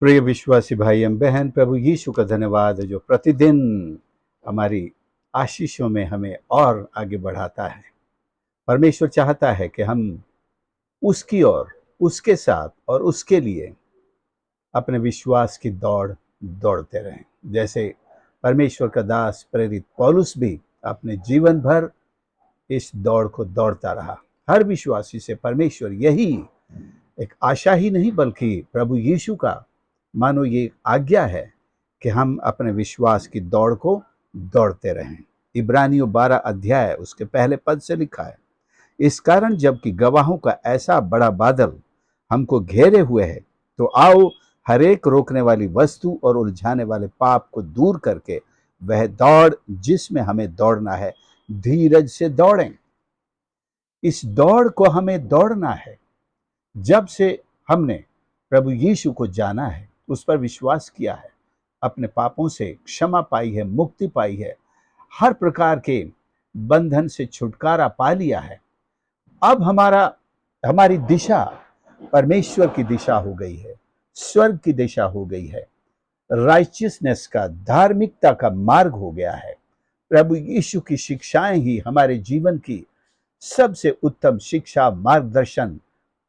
प्रिय विश्वासी भाई एवं बहन, प्रभु यीशु का धन्यवाद जो प्रतिदिन हमारी आशीषों में हमें और आगे बढ़ाता है। परमेश्वर चाहता है कि हम उसकी ओर, उसके साथ और उसके लिए अपने विश्वास की दौड़ दौड़ते रहें। जैसे परमेश्वर का दास प्रेरित पौलुस भी अपने जीवन भर इस दौड़ को दौड़ता रहा। हर विश्वासी से परमेश्वर यही एक आशा ही नहीं बल्कि प्रभु यीशु का मानो ये आज्ञा है कि हम अपने विश्वास की दौड़ को दौड़ते रहें। इब्रानियों 12 अध्याय उसके पहले पद से लिखा है, इस कारण जबकि गवाहों का ऐसा बड़ा बादल हमको घेरे हुए है, तो आओ हर एक रोकने वाली वस्तु और उलझाने वाले पाप को दूर करके वह दौड़ जिसमें हमें दौड़ना है, धीरज से दौड़ें। इस दौड़ को हमें दौड़ना है। जब से हमने प्रभु यीशु को जाना है, उस पर विश्वास किया है, अपने पापों से क्षमा पाई है, मुक्ति पाई है, हर प्रकार के बंधन से छुटकारा पा लिया है, अब हमारी दिशा परमेश्वर की दिशा हो गई है, स्वर्ग की दिशा हो गई है, राइचियसनेस का, धार्मिकता का मार्ग हो गया है। प्रभु यीशु की शिक्षाएं ही हमारे जीवन की सबसे उत्तम शिक्षा, मार्गदर्शन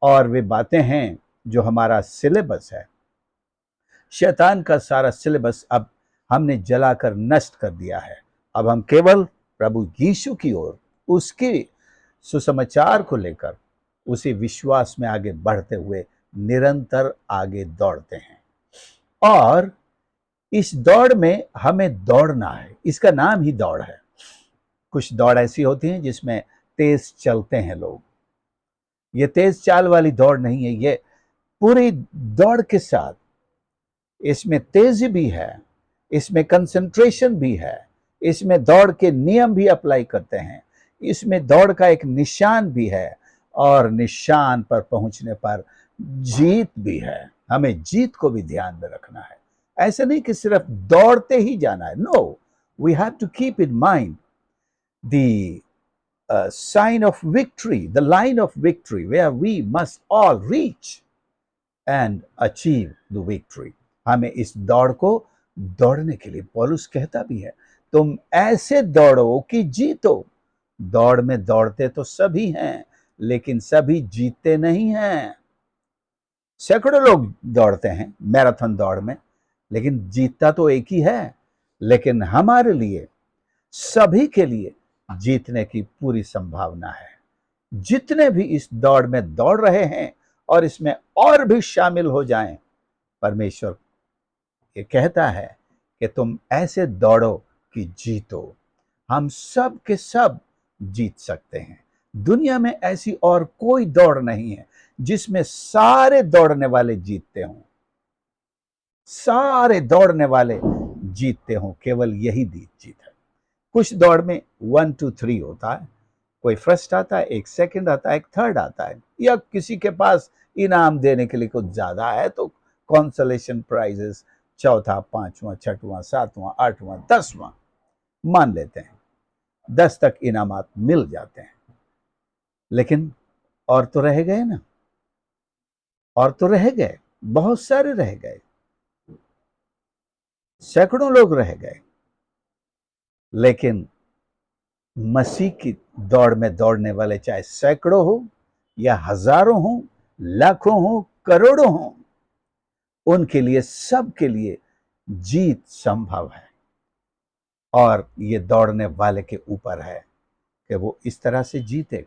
और वे बातें हैं जो हमारा सिलेबस है। शैतान का सारा सिलेबस अब हमने जलाकर नष्ट कर दिया है। अब हम केवल प्रभु यीशु की ओर, उसके सुसमाचार को लेकर उसी विश्वास में आगे बढ़ते हुए निरंतर आगे दौड़ते हैं। और इस दौड़ में हमें दौड़ना है, इसका नाम ही दौड़ है। कुछ दौड़ ऐसी होती हैं जिसमें तेज चलते हैं लोग, ये तेज चाल वाली दौड़ नहीं है, ये पूरी दौड़ के साथ इसमें तेजी भी है, इसमें कंसंट्रेशन भी है, इसमें दौड़ के नियम भी अप्लाई करते हैं, इसमें दौड़ का एक निशान भी है और निशान पर पहुंचने पर जीत भी है। हमें जीत को भी ध्यान में रखना है। ऐसे नहीं कि सिर्फ दौड़ते ही जाना है। No, we have to keep in mind the sign of victory, the line of victory where we must all reach and achieve the victory. हमें इस दौड़ को दौड़ने के लिए पौलुस कहता भी है, तुम ऐसे दौड़ो कि जीतो। दौड़ में दौड़ते तो सभी हैं, लेकिन सभी जीतते नहीं हैं। सैकड़ों लोग दौड़ते हैं मैराथन दौड़ में, लेकिन जीतता तो एक ही है। लेकिन हमारे लिए, सभी के लिए जीतने की पूरी संभावना है। जितने भी इस दौड़ में दौड़ रहे हैं और इसमें और भी शामिल हो जाएं, परमेश्वर ये कहता है कि तुम ऐसे दौड़ो कि जीतो। हम सब के सब जीत सकते हैं। दुनिया में ऐसी और कोई दौड़ नहीं है जिसमें सारे दौड़ने वाले जीतते हों, सारे दौड़ने वाले जीतते हों। केवल यही जीत है। कुछ दौड़ में 1 2 3 होता है, कोई फर्स्ट आता है, एक सेकंड आता है, एक थर्ड आता है, या किसी के पास इनाम देने के लिए कुछ ज्यादा है तो कॉन्सोलेशन प्राइजेस चौथा, पांचवा, छठवां, सातवां, आठवां, 10वां मान लेते हैं। 10 तक इनामात मिल जाते हैं। लेकिन और तो रह गए ना, और तो रह गए, बहुत सारे रह गए, सैकड़ों लोग रह गए। लेकिन मसीह की दौड़ में दौड़ने वाले चाहे सैकड़ों हो या हजारों हो, लाखों हो, करोड़ों हो, उनके लिए, सबके लिए जीत संभव है। और ये दौड़ने वाले के ऊपर है कि वो इस तरह से जीते।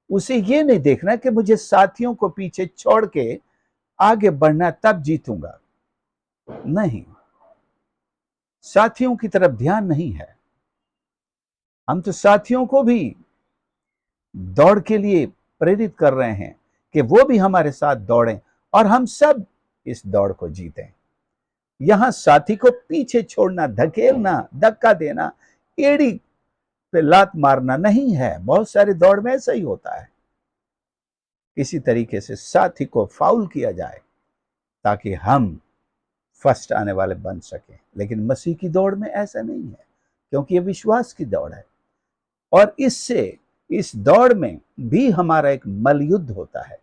उसे ये नहीं देखना कि मुझे साथियों को पीछे छोड़ के आगे बढ़ना तब जीतूंगा। नहीं, साथियों की तरफ ध्यान नहीं है। हम तो साथियों को भी दौड़ के लिए प्रेरित कर रहे हैं कि वो भी हमारे साथ दौड़ें और हम सब इस दौड़ को जीतें। यहां साथी को पीछे छोड़ना, धकेलना, धक्का देना, एड़ी पे लात मारना नहीं है। बहुत सारी दौड़ में ऐसा ही होता है। किसी तरीके से साथी को फाउल किया जाए ताकि हम फर्स्ट आने वाले बन सकें। लेकिन मसीह की दौड़ में ऐसा नहीं है, क्योंकि ये विश्वास की दौड़ है। और इस दौड़ में भी हमारा एक मलयुद्ध होता है।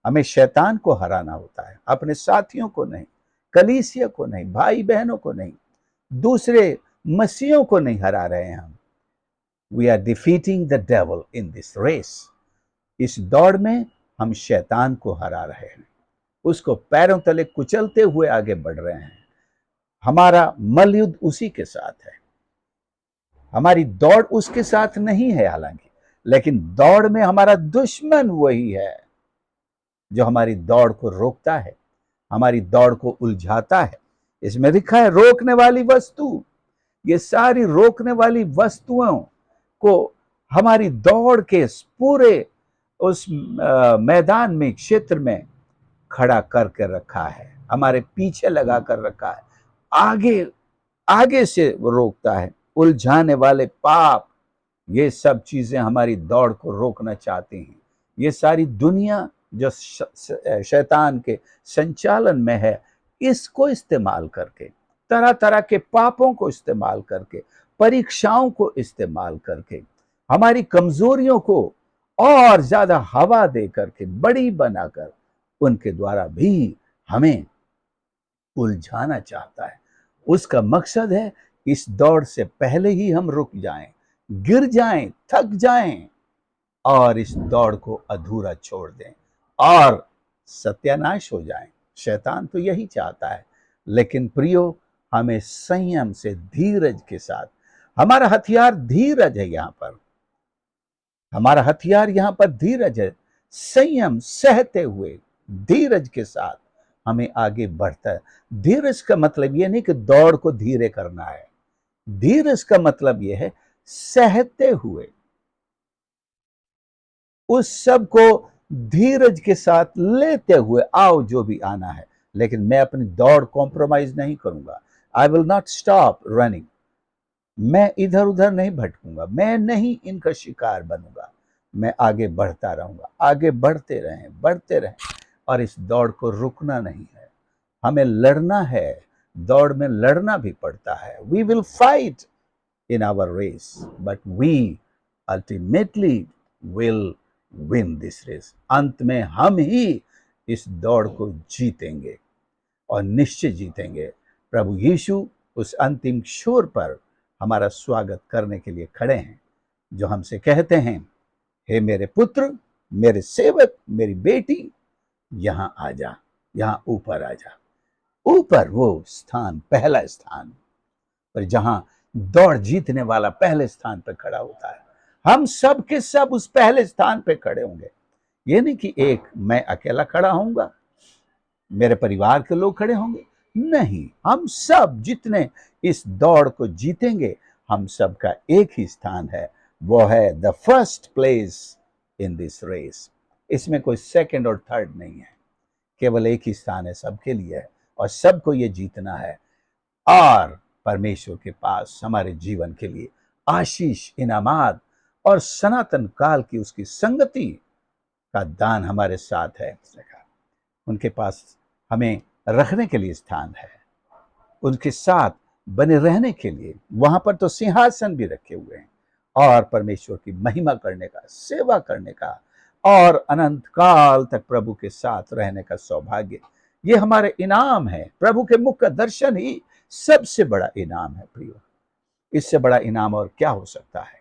हमें शैतान को हराना होता है, अपने साथियों को नहीं। कलीसिया को नहीं, भाई बहनों को नहीं, दूसरे मसीहों को नहीं हरा रहे हैं हम। We are defeating the devil in this race. इस दौड़ में हम शैतान को हरा रहे हैं, उसको पैरों तले कुचलते हुए आगे बढ़ रहे हैं। हमारा मलयुद्ध उसी के साथ है, हमारी दौड़ उसके साथ नहीं है हालांकि, लेकिन दौड़ में हमारा दुश्मन वही है जो हमारी दौड़ को रोकता है, हमारी दौड़ को उलझाता है। इसमें लिखा है रोकने वाली वस्तु। ये सारी रोकने वाली वस्तुओं को हमारी दौड़ के पूरे उस मैदान में, क्षेत्र में खड़ा करके रखा है, हमारे पीछे लगा कर रखा है, आगे आगे से रोकता है। उलझाने वाले पाप, ये सब चीजें हमारी दौड़ को रोकना चाहती हैं। ये सारी दुनिया जो शैतान के संचालन में है, इसको इस्तेमाल करके, तरह तरह के पापों को इस्तेमाल करके, परीक्षाओं को इस्तेमाल करके, हमारी कमजोरियों को और ज्यादा हवा दे करके, बड़ी बनाकर, उनके द्वारा भी हमें उलझाना चाहता है। उसका मकसद है इस दौड़ से पहले ही हम रुक जाएं, गिर जाएं, थक जाएं और इस दौड़ को अधूरा छोड़ दें और सत्यानाश हो जाएं। शैतान तो यही चाहता है। लेकिन प्रियो, हमें संयम से, धीरज के साथ, हमारा हथियार धीरज है। यहां पर हमारा हथियार यहां पर धीरज है। संयम, सहते हुए धीरज के साथ हमें आगे बढ़ता है। धीरज का मतलब यह नहीं कि दौड़ को धीरे करना है। धीरज का मतलब यह है सहते हुए, उस सब को धीरज के साथ लेते हुए आओ जो भी आना है, लेकिन मैं अपनी दौड़ कॉम्प्रोमाइज नहीं करूंगा। I will not stop running. मैं इधर उधर नहीं भटकूंगा, मैं नहीं इनका शिकार बनूंगा। मैं आगे बढ़ता रहूंगा। आगे बढ़ते रहें और इस दौड़ को रुकना नहीं है। हमें लड़ना है, दौड़ में लड़ना भी पड़ता है। We will fight in our race, but we ultimately will win this race. अंत में हम ही इस दौड़ को जीतेंगे और निश्चय जीतेंगे। प्रभु यीशु उस अंतिम छोर पर हमारा स्वागत करने के लिए खड़े हैं, जो हमसे कहते हैं, हे मेरे पुत्र, मेरे सेवक, मेरी बेटी, यहां आ जा, यहां ऊपर आ जा। ऊपर वो स्थान, पहला स्थान पर जहां दौड़ जीतने वाला पहले स्थान पर खड़ा होता है। हम सब के सब उस पहले स्थान पे खड़े होंगे। ये नहीं कि एक मैं अकेला खड़ा होऊंगा, मेरे परिवार के लोग खड़े होंगे, नहीं। हम सब जितने इस दौड़ को जीतेंगे, हम सब का एक ही स्थान है, वो है the first place in this race. इसमें कोई सेकंड और थर्ड नहीं है, केवल एक ही स्थान है सबके लिए, और सबको ये जीतना है। और परमेश्वर के पास हमारे जीवन के लिए आशीष, इनामात और सनातन काल की उसकी संगति का दान हमारे साथ है। उनके पास हमें रखने के लिए स्थान है, उनके साथ बने रहने के लिए। वहां पर तो सिंहासन भी रखे हुए हैं, और परमेश्वर की महिमा करने का, सेवा करने का और अनंत काल तक प्रभु के साथ रहने का सौभाग्य, ये हमारे इनाम है। प्रभु के मुख का दर्शन ही सबसे बड़ा इनाम है प्रियो। इससे बड़ा इनाम और क्या हो सकता है?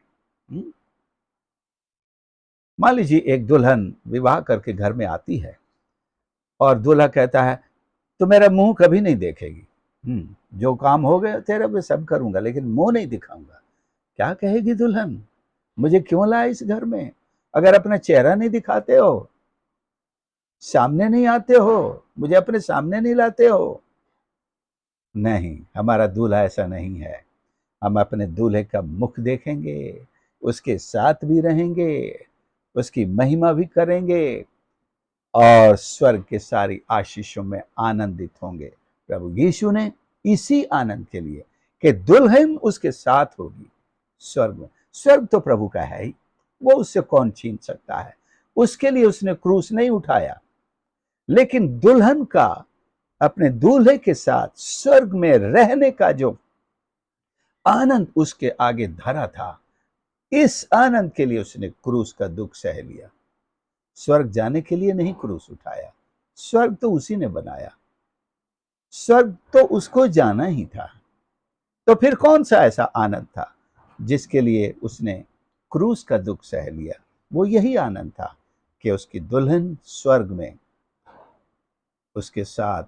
मान लीजिए एक दुल्हन विवाह करके घर में आती है और दूल्हा कहता है तो मेरा मुंह कभी नहीं देखेगी, जो काम हो गया तेरा मैं सब करूंगा, लेकिन मुंह नहीं दिखाऊंगा। क्या कहेगी दुल्हन? मुझे क्यों लाया इस घर में? अगर अपना चेहरा नहीं दिखाते हो, सामने नहीं आते हो, मुझे अपने सामने नहीं लाते हो। नहीं, हमारा दूल्हा ऐसा नहीं है। हम अपने दूल्हे का मुख देखेंगे, उसके साथ भी रहेंगे, उसकी महिमा भी करेंगे और स्वर्ग के सारी आशीषों में आनंदित होंगे। प्रभु यीशु ने इसी आनंद के लिए कि दुल्हन उसके साथ होगी स्वर्ग में। स्वर्ग तो प्रभु का है ही, वो उससे कौन छीन सकता है। उसके लिए उसने क्रूस नहीं उठाया, लेकिन दुल्हन का अपने दूल्हे के साथ स्वर्ग में रहने का जो आनंद उसके आगे धरा था, इस आनंद के लिए उसने क्रूस का दुख सह लिया। स्वर्ग जाने के लिए नहीं क्रूस उठाया, स्वर्ग तो उसी ने बनाया। स्वर्ग तो उसको जाना ही था। तो फिर कौन सा ऐसा आनंद था जिसके लिए उसने क्रूस का दुख सह लिया? वो यही आनंद था कि उसकी दुल्हन स्वर्ग में उसके साथ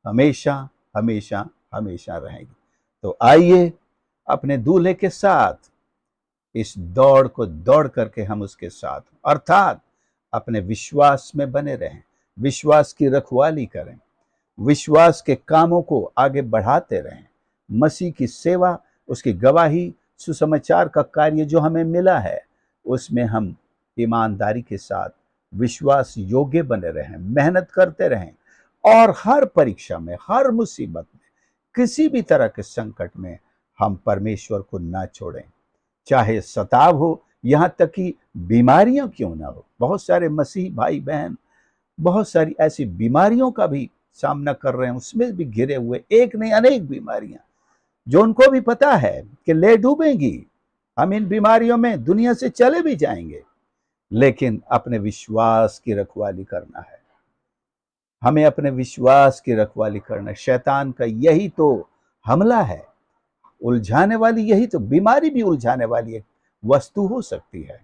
हमेशा हमेशा हमेशा रहेगी। तो आइए अपने दूल्हे के साथ इस दौड़ को दौड़ करके हम उसके साथ, अर्थात अपने विश्वास में बने रहें, विश्वास की रखवाली करें, विश्वास के कामों को आगे बढ़ाते रहें। मसीह की सेवा, उसकी गवाही, सुसमाचार का कार्य जो हमें मिला है, उसमें हम ईमानदारी के साथ विश्वास योग्य बने रहें, मेहनत करते रहें और हर परीक्षा में, हर मुसीबत में, किसी भी तरह के संकट में हम परमेश्वर को ना छोड़ें। चाहे सताव हो, यहाँ तक कि बीमारियां क्यों ना हो। बहुत सारे मसीह भाई बहन बहुत सारी ऐसी बीमारियों का भी सामना कर रहे हैं, उसमें भी घिरे हुए, एक नहीं अनेक बीमारियां जो उनको भी पता है कि ले डूबेंगी, हम इन बीमारियों में दुनिया से चले भी जाएंगे, लेकिन अपने विश्वास की रखवाली करना है। हमें अपने विश्वास की रखवाली करना है। शैतान का यही तो हमला है, उलझाने वाली, यही तो बीमारी भी उलझाने वाली एक वस्तु हो सकती है,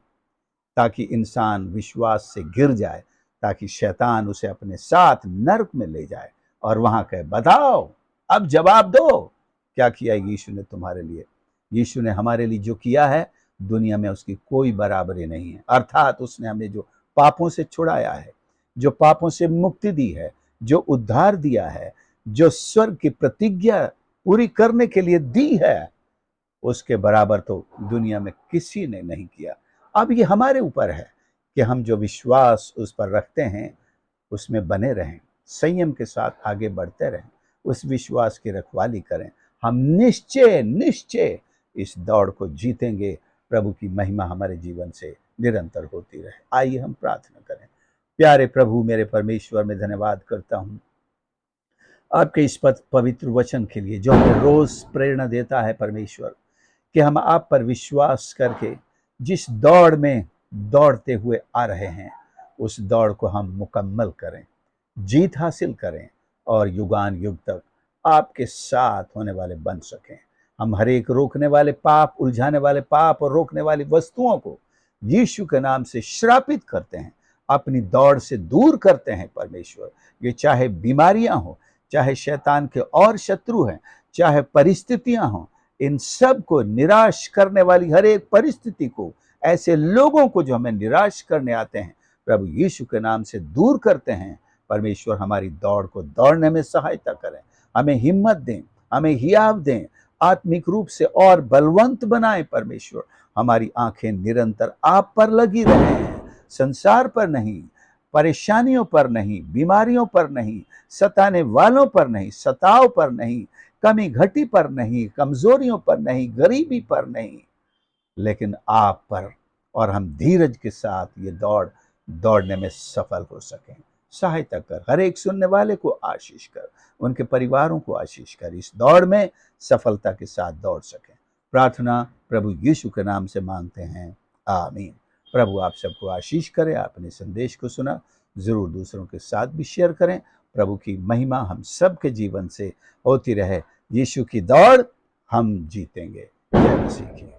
ताकि इंसान विश्वास से गिर जाए, ताकि शैतान उसे अपने साथ नरक में ले जाए और वहां कहे, बताओ अब जवाब दो, क्या किया यीशु ने तुम्हारे लिए। यीशु ने हमारे लिए जो किया है, दुनिया में उसकी कोई बराबरी नहीं है। अर्थात उसने हमें जो पापों से छुड़ाया है, जो पापों से मुक्ति दी है, जो उद्धार दिया है, जो स्वर्ग की प्रतिज्ञा पूरी करने के लिए दी है, उसके बराबर तो दुनिया में किसी ने नहीं किया। अब ये हमारे ऊपर है कि हम जो विश्वास उस पर रखते हैं उसमें बने रहें, संयम के साथ आगे बढ़ते रहें, उस विश्वास की रखवाली करें। हम निश्चय निश्चय इस दौड़ को जीतेंगे। प्रभु की महिमा हमारे जीवन से निरंतर होती रहे। आइए हम प्रार्थना करें। प्यारे प्रभु, मेरे परमेश्वर, मैं धन्यवाद करता हूँ आपके इस पवित्र वचन के लिए, जो हमें रोज प्रेरणा देता है परमेश्वर, कि हम आप पर विश्वास करके जिस दौड़ में दौड़ते हुए आ रहे हैं, उस दौड़ को हम मुकम्मल करें, जीत हासिल करें और युगान युग तक आपके साथ होने वाले बन सकें। हम हर एक रोकने वाले पाप, उलझाने वाले पाप और रोकने वाली वस्तुओं को यीशु के नाम से श्रापित करते हैं, अपनी दौड़ से दूर करते हैं परमेश्वर। ये चाहे बीमारियां हो, चाहे शैतान के और शत्रु हैं, चाहे परिस्थितियां हों, इन सब को निराश करने वाली हर एक परिस्थिति को, ऐसे लोगों को जो हमें निराश करने आते हैं, प्रभु यीशु के नाम से दूर करते हैं। परमेश्वर हमारी दौड़ को दौड़ने में सहायता करें, हमें हिम्मत दें, हमें हियाव दें, आत्मिक रूप से और बलवंत बनाएं। परमेश्वर, हमारी आंखें निरंतर आप पर लगी रहें, संसार पर नहीं, परेशानियों पर नहीं, बीमारियों पर नहीं, सताने वालों पर नहीं, सताव पर नहीं, कमी घटी पर नहीं, कमजोरियों पर नहीं, गरीबी पर नहीं, लेकिन आप पर। और हम धीरज के साथ ये दौड़ने में सफल हो सकें। सहायता कर, हर एक सुनने वाले को आशीष कर, उनके परिवारों को आशीष कर, इस दौड़ में सफलता के साथ दौड़ सकें। प्रार्थना प्रभु यीशु के नाम से मांगते हैं, आमीन। प्रभु आप सबको आशीष करे। आपने संदेश को सुना, जरूर दूसरों के साथ भी शेयर करें। प्रभु की महिमा हम सबके जीवन से होती रहे। यीशु की दौड़ हम जीतेंगे। जय मसीह की।